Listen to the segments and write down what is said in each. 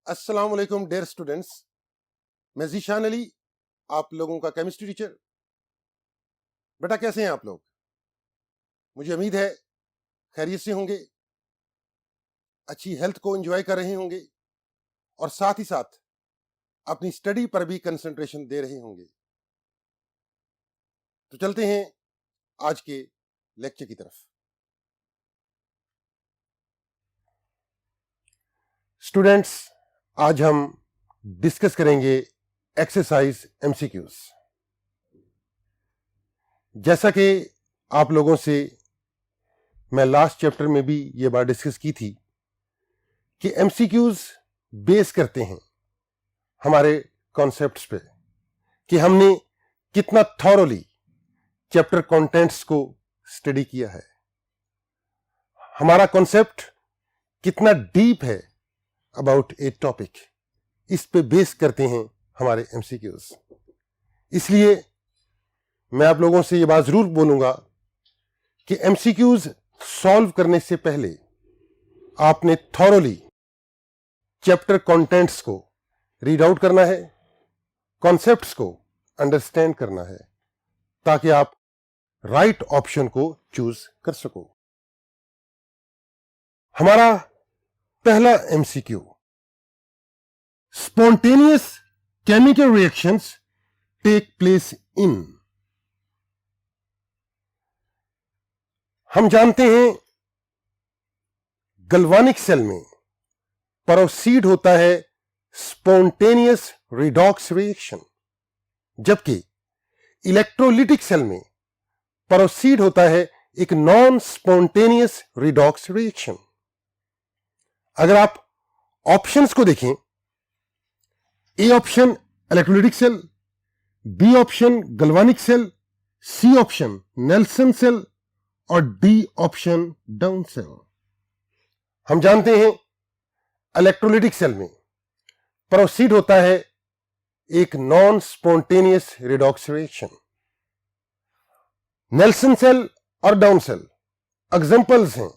अस्सलाम वालेकुम dear students, मैं ज़ीशान अली, आप लोगों का केमिस्ट्री टीचर। बेटा कैसे हैं आप लोग? मुझे उम्मीद है खैरियत से होंगे, अच्छी हेल्थ को एंजॉय कर रहे होंगे और साथ ही साथ अपनी स्टडी पर भी कंसंट्रेशन दे रहे होंगे। तो चलते हैं आज के लेक्चर की तरफ। स्टूडेंट्स, आज हम डिस्कस करेंगे एक्सरसाइज एमसीक्यूज। जैसा कि आप लोगों से मैं लास्ट चैप्टर में भी ये बात डिस्कस की थी कि एमसीक्यूज बेस करते हैं हमारे कॉन्सेप्ट्स पे कि हमने कितना थॉरोली चैप्टर कंटेंट्स को स्टडी किया है, हमारा कॉन्सेप्ट कितना डीप है अबाउट ए टॉपिक, इस पे बेस करते हैं हमारे एमसीक्यूज। इसलिए मैं आप लोगों से ये बात जरूर बोलूंगा कि एमसीक्यूज सॉल्व करने से पहले आपने थॉरोली चैप्टर कंटेंट्स को रीड आउट करना है, कॉन्सेप्ट्स को अंडरस्टैंड करना है, ताकि आप राइट ऑप्शन को चूज कर सको। हमारा पहला MCQ, spontaneous chemical reactions take place in. हम जानते हैं गल्वानिक सेल में प्रोसीड होता है स्पॉन्टेनियस रिडॉक्स रिएक्शन, जबकि इलेक्ट्रोलिटिक सेल में प्रोसीड होता है एक नॉन स्पॉन्टेनियस रिडॉक्स रिएक्शन। अगर आप ऑप्शंस को देखें, A option electrolytic cell, B option galvanic cell, C option Nelson cell और डी ऑप्शन डाउन सेल। हम जानते हैं इलेक्ट्रोलिटिक सेल में प्रोसीड होता है एक non spontaneous redox reaction. Nelson cell और डाउन सेल एग्जांपल्स हैं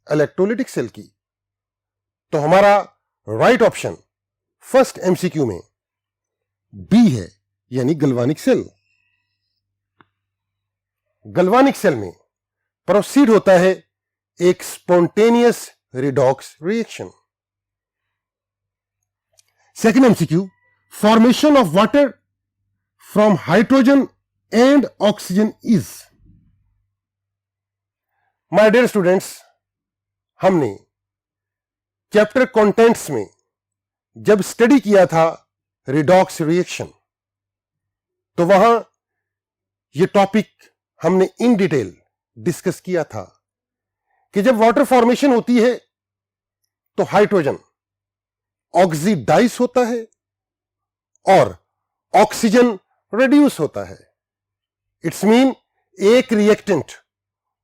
इलेक्ट्रोलिटिक सेल की। तो हमारा राइट ऑप्शन फर्स्ट एमसीक्यू में बी है, यानी गल्वानिक सेल। गल्वानिक सेल में प्रोसीड होता है एक spontaneous redox reaction. Second MCQ, formation of water from hydrogen and oxygen is. My dear students, हमने चैप्टर कंटेंट्स में जब स्टडी किया था रिडॉक्स रिएक्शन, तो वहां यह टॉपिक हमने इन डिटेल डिस्कस किया था कि जब वाटर फॉर्मेशन होती है तो हाइड्रोजन ऑक्सीडाइज होता है और ऑक्सीजन रिड्यूस होता है। इट्स मीन एक रिएक्टेंट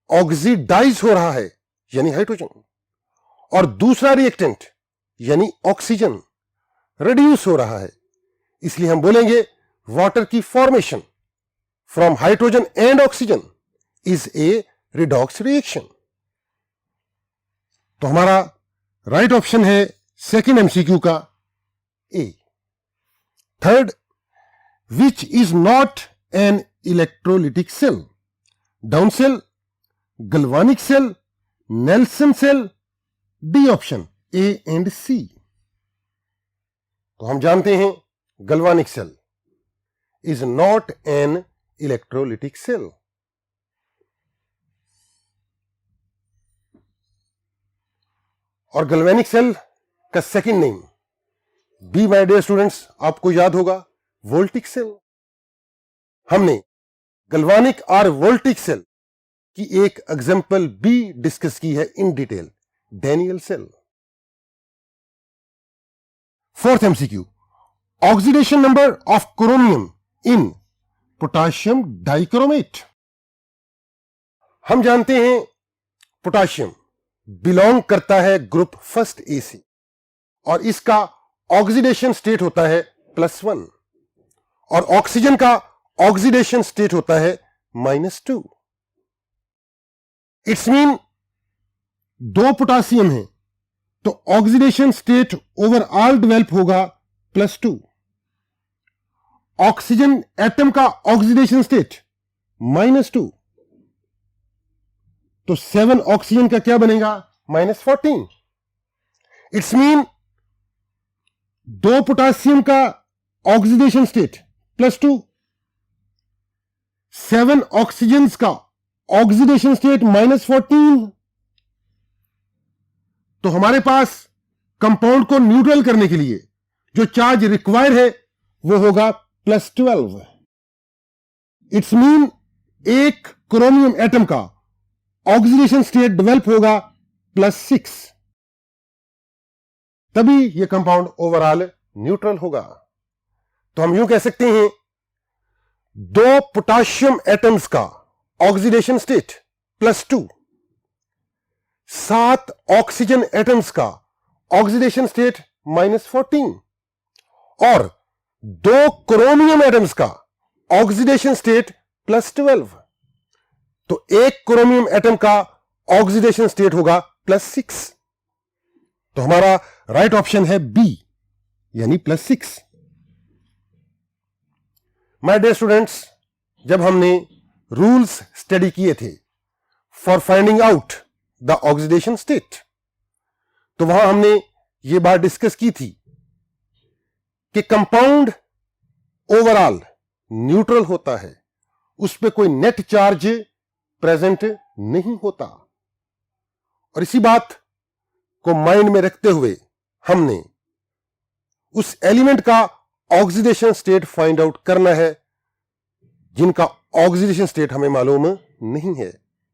ऑक्सीडाइज हो रहा है यानी हाइड्रोजन, और दूसरा रिएक्टेंट यानी ऑक्सीजन रिड्यूस हो रहा है। इसलिए हम बोलेंगे वाटर की formation from hydrogen and oxygen is a redox reaction. तो हमारा राइट ऑप्शन है सेकेंड एमसीक्यू का A. Third, which is not an electrolytic cell? Down cell, galvanic cell, Nelson cell, D option A and C. तो हम जानते हैं galvanic cell is not an electrolytic cell. और galvanic cell का second name B, my dear students, आपको याद होगा, voltaic cell. हमने गल्वानिक और वोल्टिक सेल की एक एग्जांपल भी डिस्कस की है in detail, Daniell cell. Fourth MCQ, oxidation number of chromium in potassium dichromate. हम जानते हैं पोटाशियम बिलोंग करता है ग्रुप फर्स्ट ए से, और इसका ऑक्सीडेशन स्टेट होता है +1 और ऑक्सीजन का ऑक्सीडेशन स्टेट होता है -2। इट्स मीन दो पोटासियम है, तो ऑक्सीडेशन स्टेट ओवरऑल डेवलप होगा +2। ऑक्सीजन एटम का ऑक्सीडेशन स्टेट -2, तो 7 ऑक्सीजन का क्या बनेगा -14। इट्स मीन 2 पोटासियम का ऑक्सीडेशन स्टेट +2, 7 ऑक्सीजन का ऑक्सीडेशन स्टेट -14। तो हमारे पास कंपाउंड को न्यूट्रल करने के लिए जो चार्ज रिक्वायर है वो होगा +12। इट्स मीन एक क्रोमियम एटम का ऑक्सीडेशन स्टेट डेवलप होगा +6, तभी यह कंपाउंड ओवरऑल न्यूट्रल होगा। तो हम यूं कह सकते हैं 2 पोटाशियम एटम्स का ऑक्सीडेशन स्टेट +2, 7 ऑक्सीजन एटम्स का ऑक्सीडेशन स्टेट -14 और 2 क्रोमियम एटम्स का ऑक्सीडेशन स्टेट +12। तो एक क्रोमियम एटम का ऑक्सीडेशन स्टेट होगा +6। तो हमारा राइट ऑप्शन है बी, यानी +6। माय डियर स्टूडेंट्स, जब हमने रूल्स स्टडी किए थे for finding out the oxidation state, तो वहां हमने यह बात डिस्कस की थी कि कंपाउंड ओवरऑल न्यूट्रल होता है, उस पर कोई नेट चार्ज प्रेजेंट नहीं होता। और इसी बात को माइंड में रखते हुए हमने उस एलिमेंट का ऑक्सीडेशन स्टेट फाइंड आउट करना है जिनका ऑक्सीडेशन स्टेट हमें मालूम नहीं है,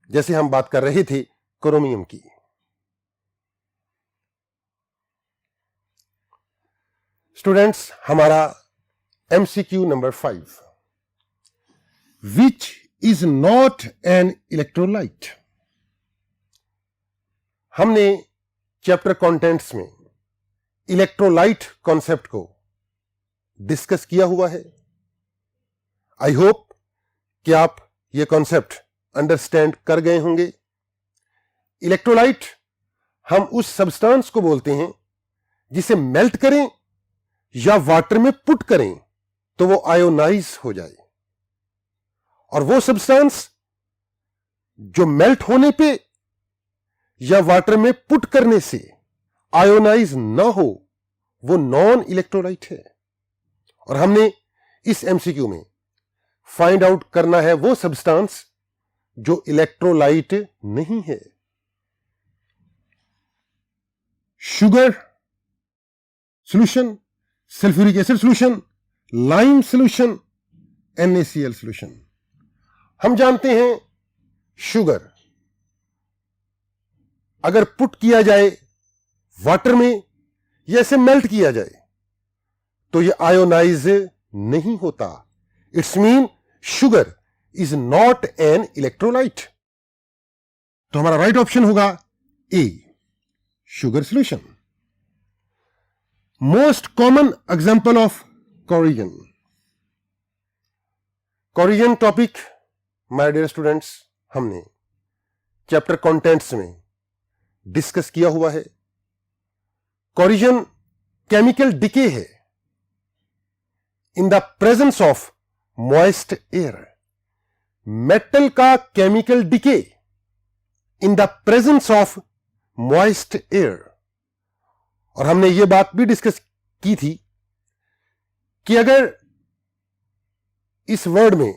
जैसे हम बात कर रहे थे क्रोमियम की। स्टूडेंट्स, हमारा MCQ number 5, which is not an electrolyte. हमने चैप्टर कंटेंट्स में इलेक्ट्रोलाइट कॉन्सेप्ट को डिस्कस किया हुआ है। आई होप कि आप यह कॉन्सेप्ट अंडरस्टैंड कर गए होंगे। इलेक्ट्रोलाइट हम उस सब्सटेंस को बोलते हैं जिसे मेल्ट करें या वाटर में पुट करें तो वो आयोनाइज हो जाए, और वो सब्सटेंस जो मेल्ट होने पे या वाटर में पुट करने से आयोनाइज ना हो वो नॉन इलेक्ट्रोलाइट है। और हमने इस MCQ में फाइंड आउट करना है वो सब्सटेंस जो इलेक्ट्रोलाइट नहीं है। Sugar solution, sulphuric acid solution, lime solution, NaCl solution. हम जानते हैं शुगर अगर पुट किया जाए वाटर में या इसे मेल्ट किया जाए तो यह आयोनाइज नहीं होता। It's mean sugar is not an electrolyte. तो हमारा राइट ऑप्शन होगा A, sugar solution. Most common example of corrosion. Corrosion topic my dear students हमने चैप्टर कंटेंट्स में डिस्कस किया हुआ है। कोरिजन केमिकल डिके है in the presence of moist air. Metal का chemical decay in the presence of moist air. और हमने यह बात भी डिस्कस की थी कि अगर इस वर्ड में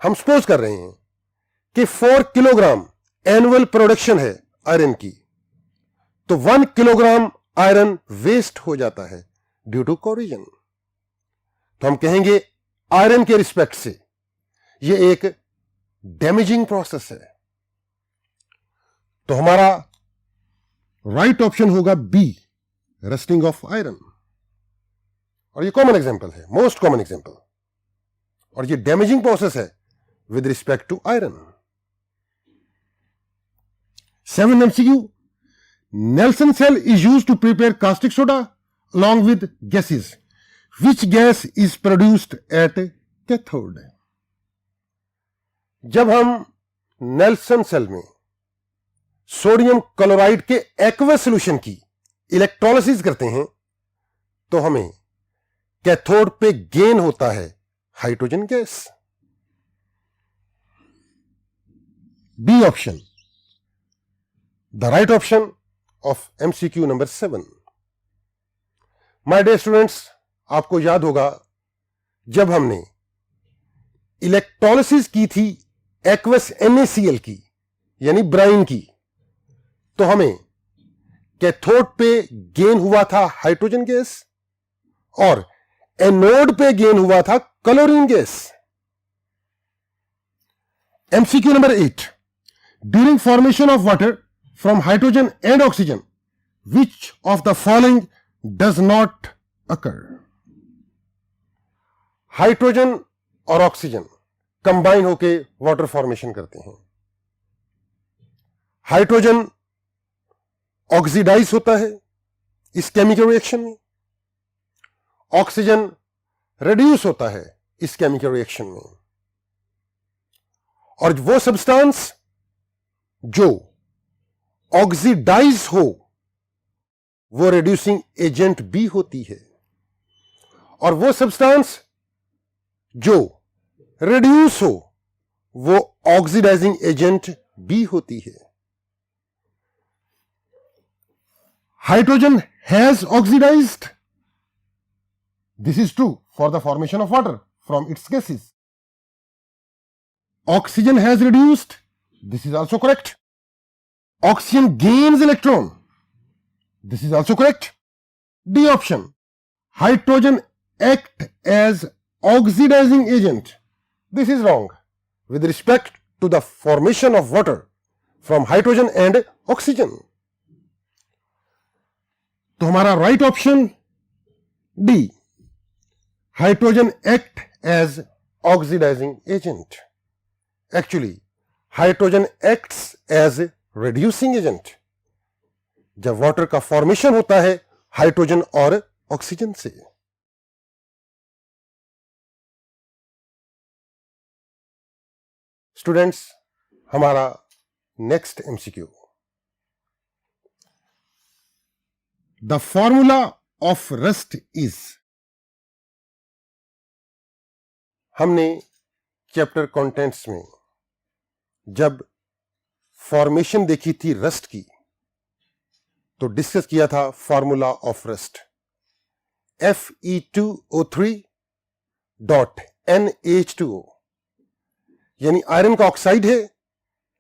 हम सपोज कर रहे हैं कि 4 किलोग्राम एनुअल प्रोडक्शन है आयरन की, तो 1 किलोग्राम आयरन वेस्ट हो जाता है ड्यू टू कोरिजन। तो हम कहेंगे आयरन के रिस्पेक्ट से यह एक डैमेजिंग प्रोसेस है। तो हमारा राइट ऑप्शन होगा बी, रस्टिंग ऑफ आयरन। और ये कॉमन एग्जांपल है, मोस्ट कॉमन एग्जांपल, और ये डैमेजिंग प्रोसेस है with respect to iron. 7 MCQ, Nelson cell is used to prepare caustic soda along with gases. Which gas is produced at cathode? जब हम Nelson cell में sodium chloride के aqueous solution की electrolysis करते हैं तो हमें कैथोड पे गेन होता है hydrogen gas. B option the right option of MCQ number 7। My dear students, आपको याद होगा जब हमने इलेक्ट्रोलिसिस की थी एक्वस NaCl की यानी ब्राइन की, तो हमें कैथोड पे गेन हुआ था हाइड्रोजन गैस और एनोड पे गेन हुआ था chlorine gas. MCQ number 8, during formation of water from hydrogen and oxygen which of the following does not occur. Hydrogen और ऑक्सीजन कंबाइन होके वाटर फॉर्मेशन करते हैं। हाइड्रोजन ऑक्सीडाइज होता है इस केमिकल रिएक्शन में, ऑक्सीजन रिड्यूस होता है इस केमिकल रिएक्शन में, और वो सब्सटेंस जो ऑक्सीडाइज हो वो रिड्यूसिंग एजेंट भी होती है, और वो सब्सटेंस जो रिड्यूस हो वो ऑक्सीडाइजिंग एजेंट भी होती है। Hydrogen has oxidized. This is true for the formation of water from its gases. Oxygen has reduced. This is also correct. Oxygen gains electron. This is also correct. D option. Hydrogen act as oxidizing agent. This is wrong with respect to the formation of water from hydrogen and oxygen. तो हमारा right option D, hydrogen act as oxidising agent. Actually hydrogen acts as reducing agent जब water का formation होता है hydrogen और oxygen से। Students, हमारा next MCQ, The formula of rust is। हमने चैप्टर कंटेंट्स में जब फॉर्मेशन देखी थी रस्ट की तो डिस्कस किया था फॉर्मूला ऑफ रस्ट Fe2O3.NH2O, यानी आयरन का ऑक्साइड है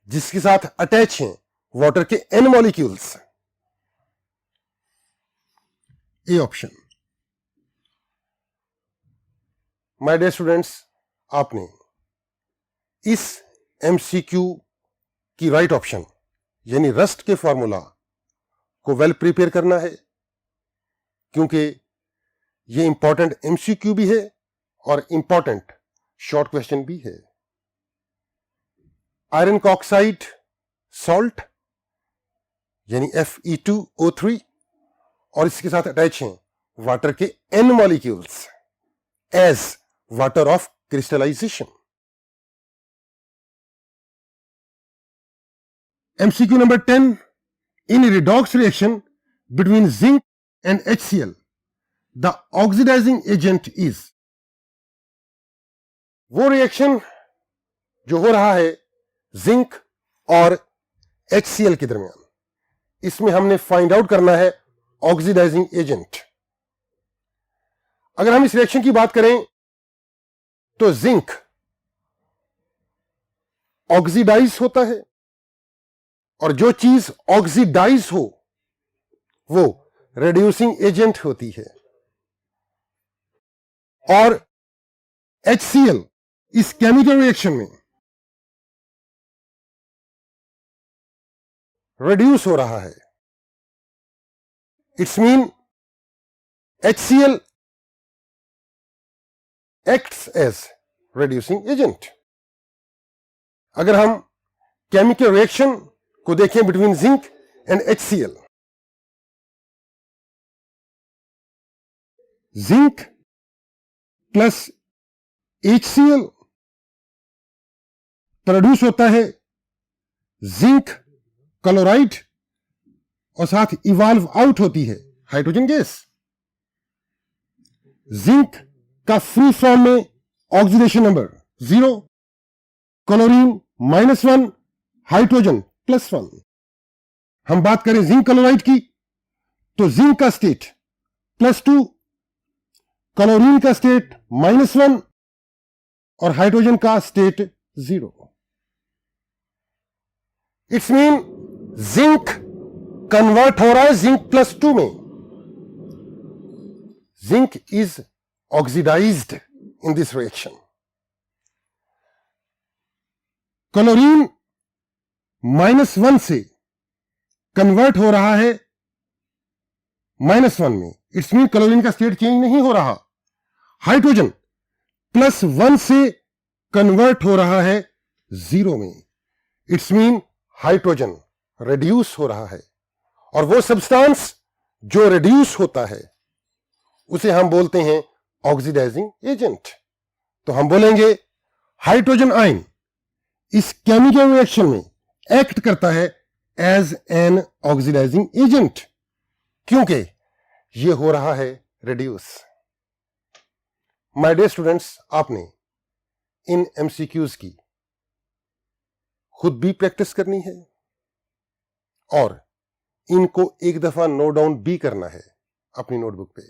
जिसके साथ अटैच हैं वाटर के N molecules. A option. My dear students, आपने इस MCQ की राइट ऑप्शन यानी रस्ट के फॉर्मूला को वेल प्रिपेयर करना है, क्योंकि ये इंपॉर्टेंट MCQ भी है और इंपॉर्टेंट शॉर्ट क्वेश्चन भी है। आयरन का ऑक्साइड सॉल्ट यानी Fe2O3 और इसके साथ अटैच हैं वाटर के N molecules as water of crystallization. MCQ number 10, in redox reaction between zinc and HCl the oxidising agent is. वो रिएक्शन जो हो रहा है जिंक और HCl के दरमियान, इसमें हमने फाइंड आउट करना है ऑक्सीडाइजिंग एजेंट। अगर हम इस रिएक्शन की बात करें तो जिंक ऑक्सीडाइज होता है और जो चीज ऑक्सीडाइज हो वो रिड्यूसिंग एजेंट होती है, और HCl इस केमिकल रिएक्शन में रिड्यूस हो रहा है। It's mean HCl acts as reducing agent। अगर हम केमिकल रिएक्शन को देखें between zinc and HCl, zinc plus HCl produce होता है जिंक क्लोराइड, और साथ इवॉल्व आउट होती है हाइड्रोजन गैस। जिंक का फ्री फॉर्म में ऑक्सीडेशन नंबर 0, क्लोरीन -1, हाइड्रोजन +1। हम बात करें जिंक क्लोराइड की, तो जिंक का स्टेट +2, क्लोरीन का स्टेट -1 और हाइड्रोजन का state 0। It's mean zinc convert हो रहा है जिंक +2 में। Zinc is oxidised in this reaction. Chlorine -1 से कन्वर्ट हो रहा है -1 में। इट्स मीन क्लोरीन का स्टेट चेंज नहीं हो रहा। हाइड्रोजन +1 से कन्वर्ट हो रहा है 0 में। इट्स मीन हाइड्रोजन रिड्यूस हो रहा है, और वो सब्सटेंस जो रिड्यूस होता है उसे हम बोलते हैं ऑक्सीडाइजिंग एजेंट। तो हम बोलेंगे हाइड्रोजन आयन इस केमिकल रिएक्शन में एक्ट करता है एज एन ऑक्सीडाइजिंग एजेंट, क्योंकि यह हो रहा है रिड्यूस। माय डियर स्टूडेंट्स, आपने इन एमसीक्यूज की खुद भी प्रैक्टिस करनी है और इनको एक दफा नोट डाउन भी करना है अपनी नोटबुक पे।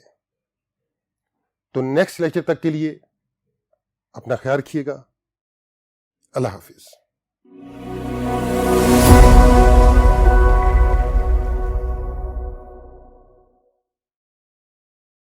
तो नेक्स्ट लेक्चर तक के लिए अपना ख्याल रखिएगा। अल्लाह हाफिज।